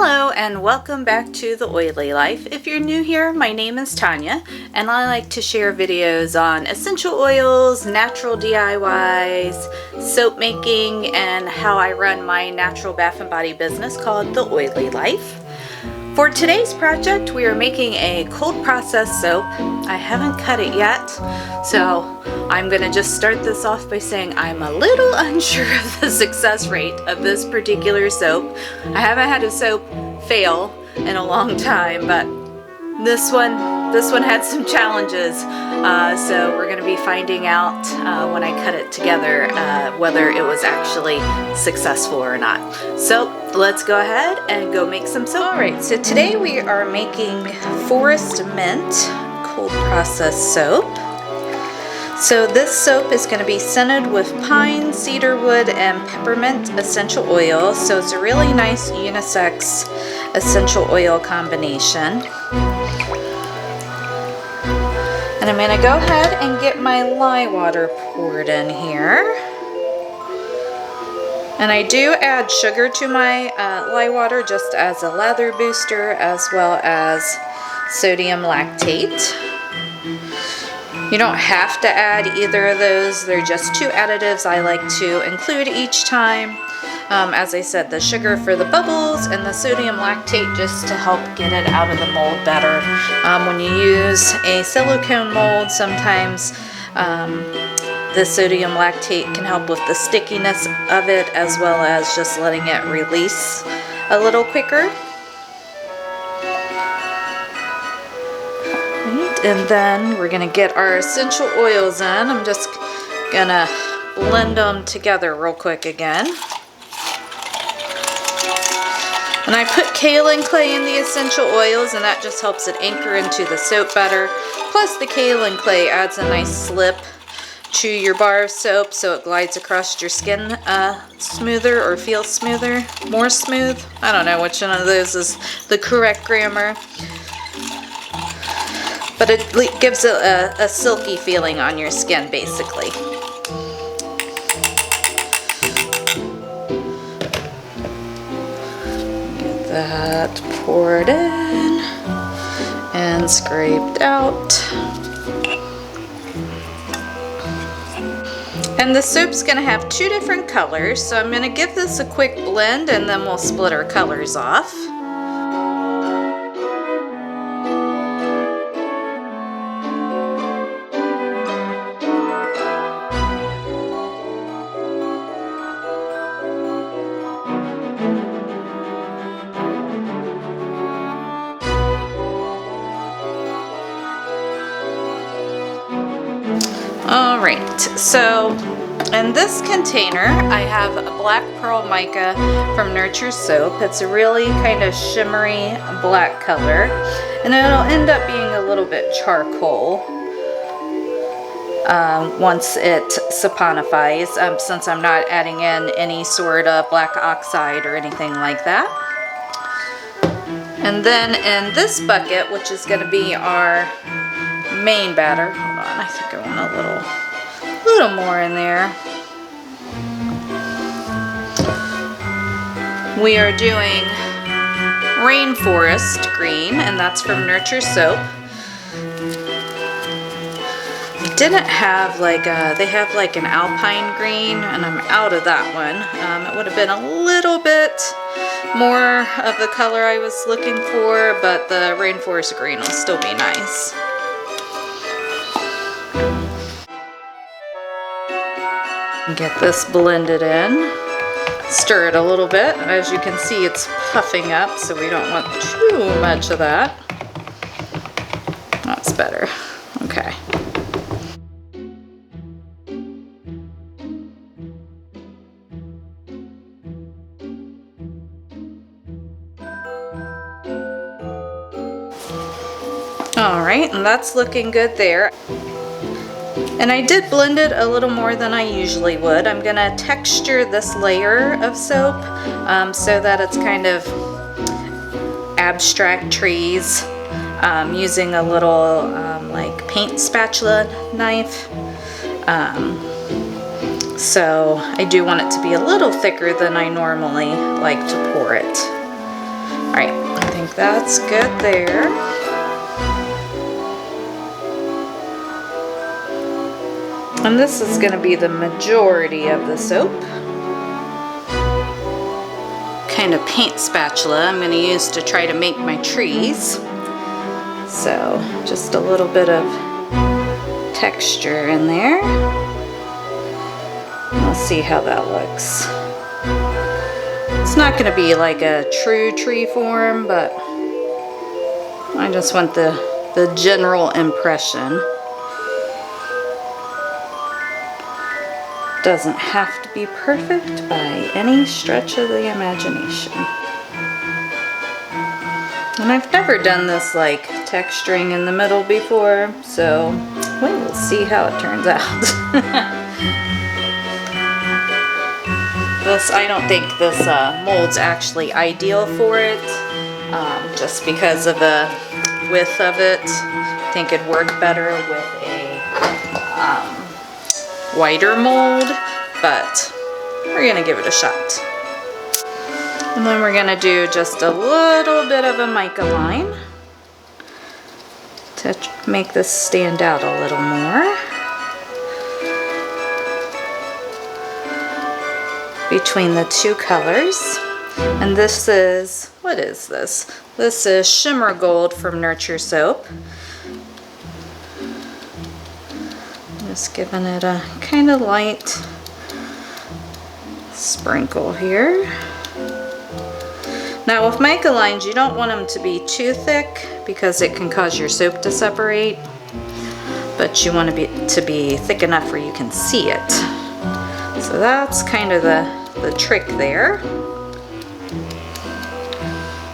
Hello and welcome back to The Oily Life. If you're new here, my name is Tanya and I like to share videos on essential oils, natural DIYs, soap making, and how I run my natural bath and body business called The Oily Life. For today's project, we are making a cold process soap. I haven't cut it yet, so I'm going to just start this off by saying I'm a little unsure of the success rate of this particular soap. I haven't had a soap fail in a long time, but this one had some challenges. So we're going to be finding out when I cut it together whether it was actually successful or not. So let's go ahead and go make some soap. Alright, so today we are making Forest Mint cold process soap. So this soap is going to be scented with pine, cedarwood, and peppermint essential oil. So it's a really nice unisex essential oil combination. And I'm going to go ahead and get my lye water poured in here. And I do add sugar to my lye water just as a lather booster, as well as sodium lactate. You don't have to add either of those. They're just two additives I like to include each time. As I said, the sugar for the bubbles and the sodium lactate just to help get it out of the mold better. When you use a silicone mold, sometimes the sodium lactate can help with the stickiness of it, as well as just letting it release a little quicker. And then we're going to get our essential oils in. I'm just going to blend them together real quick again. And I put kaolin clay in the essential oils, and that just helps it anchor into the soap better. Plus the kaolin clay adds a nice slip to your bar of soap so it glides across your skin smoother, or feels smoother, more smooth. I don't know which one of those is the correct grammar. But it gives a silky feeling on your skin, basically. Get that poured in and scraped out. And the soap's going to have two different colors, so I'm going to give this a quick blend and then we'll split our colors off. Alright, so in this container I have a black pearl mica from Nurture Soap. It's a really kind of shimmery black color, and it'll end up being a little bit charcoal once it saponifies, since I'm not adding in any sort of black oxide or anything like that. And then in this bucket, which is going to be our main batter, hold on, I think I want a little more in there. We are doing Rainforest Green, and that's from Nurture Soap. Didn't have they have like an Alpine Green, and I'm out of that one. It would have been a little bit more of the color I was looking for, but the Rainforest Green will still be nice. Get this blended in. Stir it a little bit. As you can see, it's puffing up, so we don't want too much of that. That's better. Okay. Alright, and that's looking good there. And I did blend it a little more than I usually would. I'm going to texture this layer of soap so that it's kind of abstract trees, using a little like paint spatula knife. So I do want it to be a little thicker than I normally like to pour it. All right, I think that's good there. And this is going to be the majority of the soap. Kind of paint spatula I'm going to use to try to make my trees. So just a little bit of texture in there. We'll see how that looks. It's not going to be like a true tree form, but I just want the general impression. Doesn't have to be perfect by any stretch of the imagination. And I've never done this like texturing in the middle before, so we'll see how it turns out. I don't think this mold's actually ideal for it, just because of the width of it. I think it'd work better with a whiter mold, but we're gonna give it a shot. And then we're gonna do just a little bit of a mica line to make this stand out a little more between the two colors. And this is, what is this? This is Shimmer Gold from Nurture Soap. Just giving it a kind of light sprinkle here. Now with mica lines, you don't want them to be too thick because it can cause your soap to separate, but you want to be thick enough where you can see it. So that's kind of the trick there.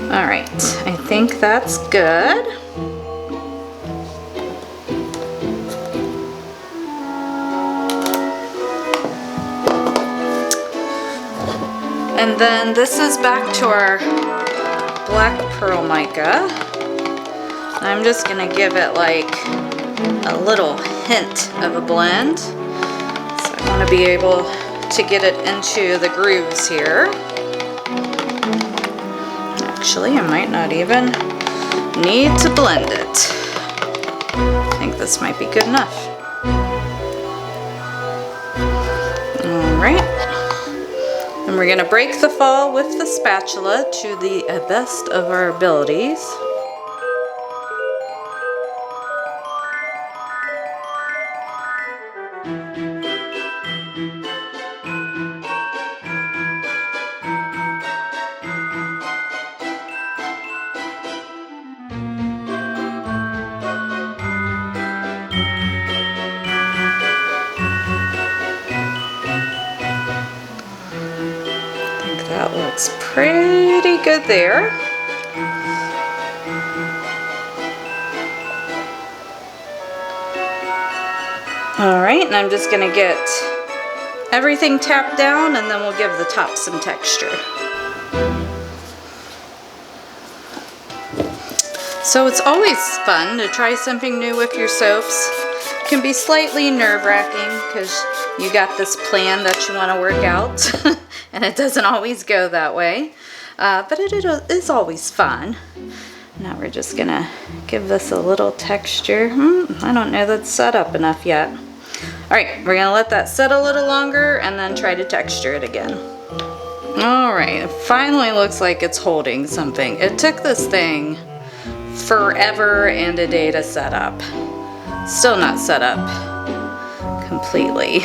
All right, I think that's good. And then this is back to our black pearl mica. I'm just gonna give it like a little hint of a blend. So I wanna be able to get it into the grooves here. Actually, I might not even need to blend it. I think this might be good enough. All right. And we're gonna break the fall with the spatula to the best of our abilities. That looks pretty good there. All right, and I'm just gonna get everything tapped down and then we'll give the top some texture. So it's always fun to try something new with your soaps. It can be slightly nerve-wracking because you got this plan that you want to work out and it doesn't always go that way, but it is always fun. Now we're just gonna give this a little texture. I don't know that's set up enough yet. All right, we're gonna let that set a little longer and then try to texture it again. All right, it finally looks like it's holding something. It took this thing forever and a day to set up. Still not set up completely,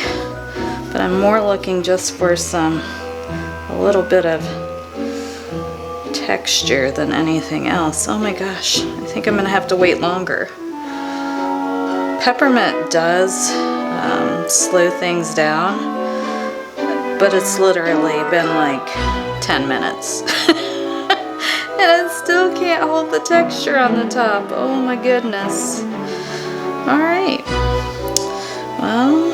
but I'm more looking just for a little bit of texture than anything else. Oh my gosh, I think I'm gonna have to wait longer. Peppermint does slow things down, but it's literally been like 10 minutes. And I still can't hold the texture on the top. Oh my goodness. All right. Well,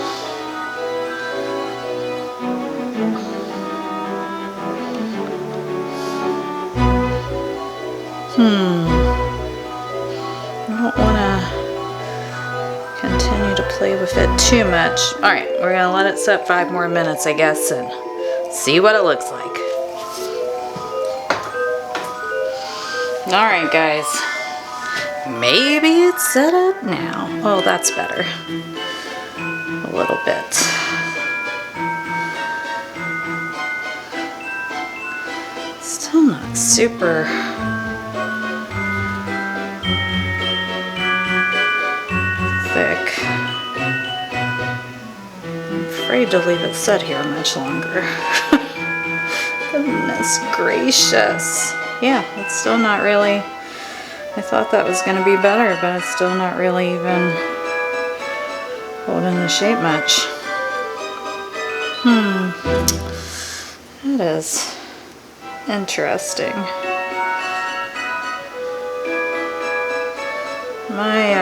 I don't want to continue to play with it too much. All right, we're gonna let it set 5 more minutes, I guess, and see what it looks like. Alright guys, maybe it's set up now. Oh, that's better. A little bit. Still not super thick. I'm afraid to leave it set here much longer. Goodness gracious. Yeah, it's still not really, I thought that was going to be better, but it's still not really even holding the shape much. That is interesting. My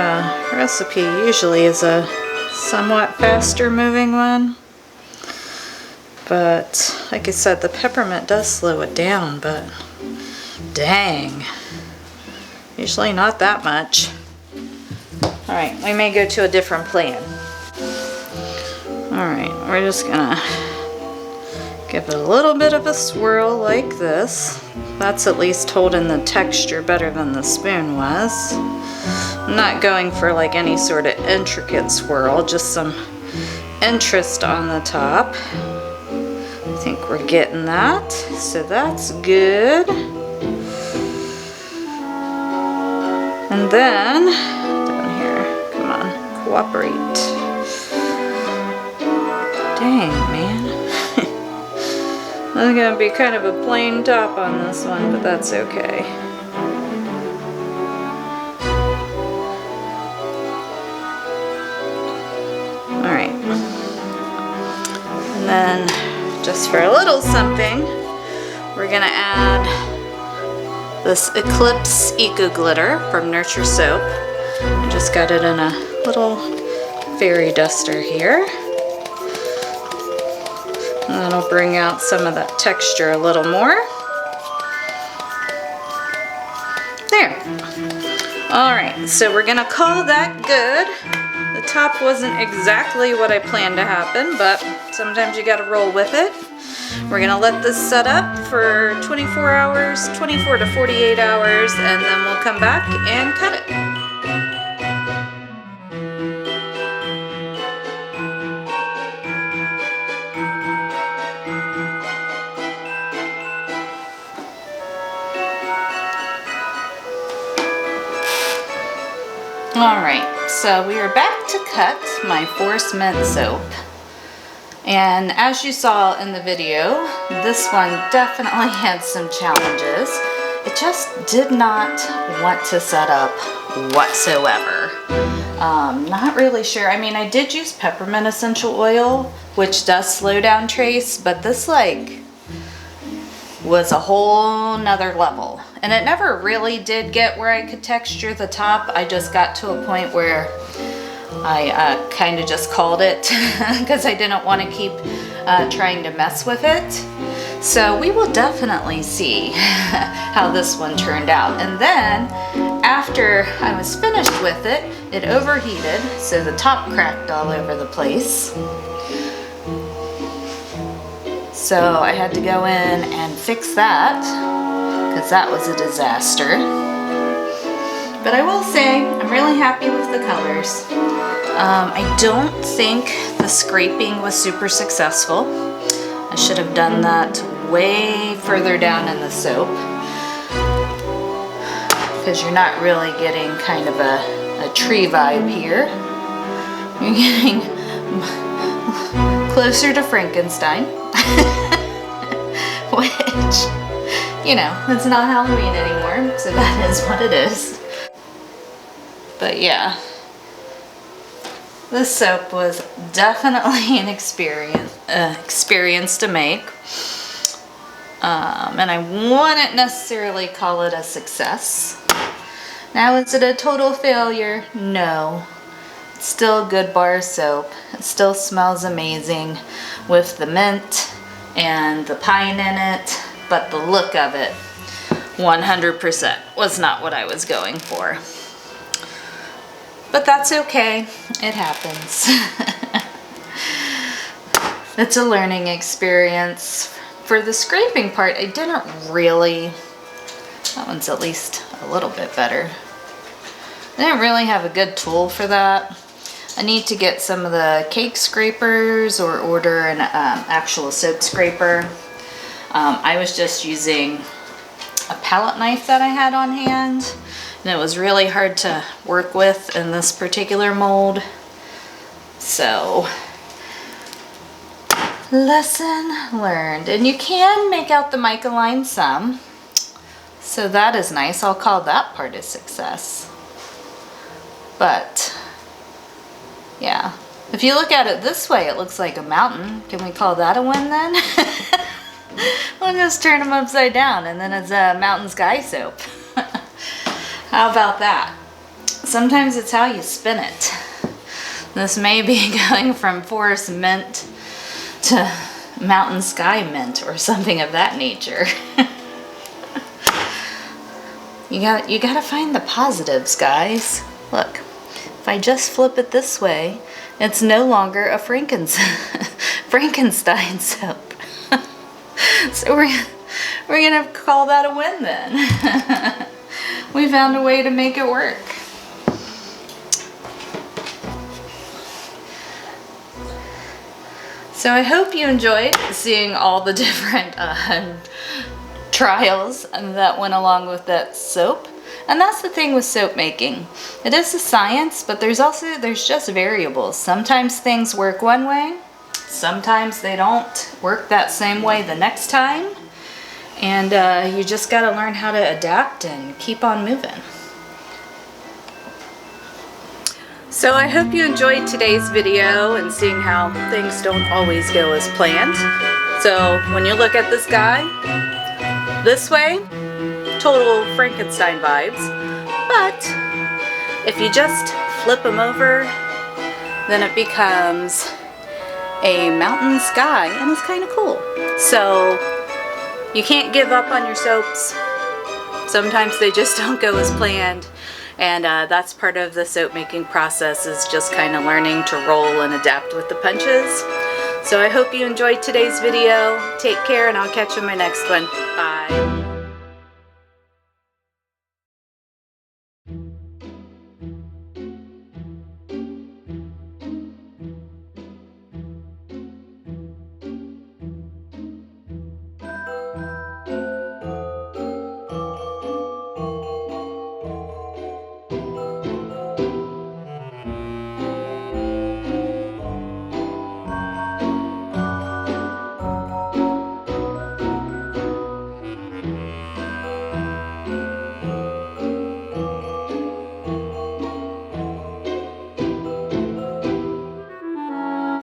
recipe usually is a somewhat faster moving one. But, like I said, the peppermint does slow it down, but dang. Usually not that much. Alright, we may go to a different plan. Alright, we're just gonna give it a little bit of a swirl like this. That's at least holding the texture better than the spoon was. I'm not going for like any sort of intricate swirl, just some interest on the top. I think we're getting that, so that's good. And then, down here, come on, cooperate. Dang, man. There's gonna be kind of a plain top on this one, but that's okay. Alright. And then, just for a little something, we're gonna add this Eclipse Eco Glitter from Nurture Soap. I just got it in a little fairy duster here. And that'll bring out some of that texture a little more. There. Alright, so we're gonna call that good. The top wasn't exactly what I planned to happen, but sometimes you gotta roll with it. We're gonna let this set up for 24 hours, 24 to 48 hours, and then we'll come back and cut it. Alright, so we are back to cut my Force Mint soap. And as you saw in the video, this one definitely had some challenges. It just did not want to set up whatsoever. Not really sure. I mean, I did use peppermint essential oil, which does slow down trace, but this like was a whole nother level. And it never really did get where I could texture the top. I just got to a point where I kind of just called it because I didn't want to keep trying to mess with it. So we will definitely see how this one turned out. And then after I was finished with it, it overheated, so the top cracked all over the place. So I had to go in and fix that because that was a disaster. But I will say I'm really happy with the colors. I don't think the scraping was super successful. I should have done that way further down in the soap because you're not really getting kind of a tree vibe here. You're getting closer to Frankenstein, which, you know, it's not Halloween anymore, so that is what it is. But yeah, this soap was definitely an experience to make. And I wouldn't necessarily call it a success. Now, is it a total failure? No. It's still good bar soap. It still smells amazing with the mint and the pine in it, but the look of it 100% was not what I was going for. But that's okay. It happens. It's a learning experience. For the scraping part, I didn't really That one's at least a little bit better. I didn't really have a good tool for that. I need to get some of the cake scrapers or order an actual soap scraper. I was just using a palette knife that I had on hand, and it was really hard to work with in this particular mold. So, lesson learned. And you can make out the mica line some, so that is nice. I'll call that part a success. But yeah, if you look at it this way, it looks like a mountain. Can we call that a win then? We'll just turn them upside down and then it's a mountain sky soap. How about that? Sometimes it's how you spin it. This may be going from forest mint to mountain sky mint or something of that nature. You gotta find the positives, guys. Look, if I just flip it this way, it's no longer a Frankenstein soap. So we're gonna call that a win then. We found a way to make it work. So I hope you enjoyed seeing all the different trials that went along with that soap. And that's the thing with soap making. It is a science, but there's just variables. Sometimes things work one way, sometimes they don't work that same way the next time. And you just gotta learn how to adapt and keep on moving. So I hope you enjoyed today's video and seeing how things don't always go as planned. So when you look at this guy, this way, total Frankenstein vibes. But if you just flip him over, then it becomes a mountain sky and it's kind of cool. So you can't give up on your soaps. Sometimes they just don't go as planned. And that's part of the soap making process, is just kind of learning to roll and adapt with the punches. So I hope you enjoyed today's video. Take care and I'll catch you in my next one. Bye.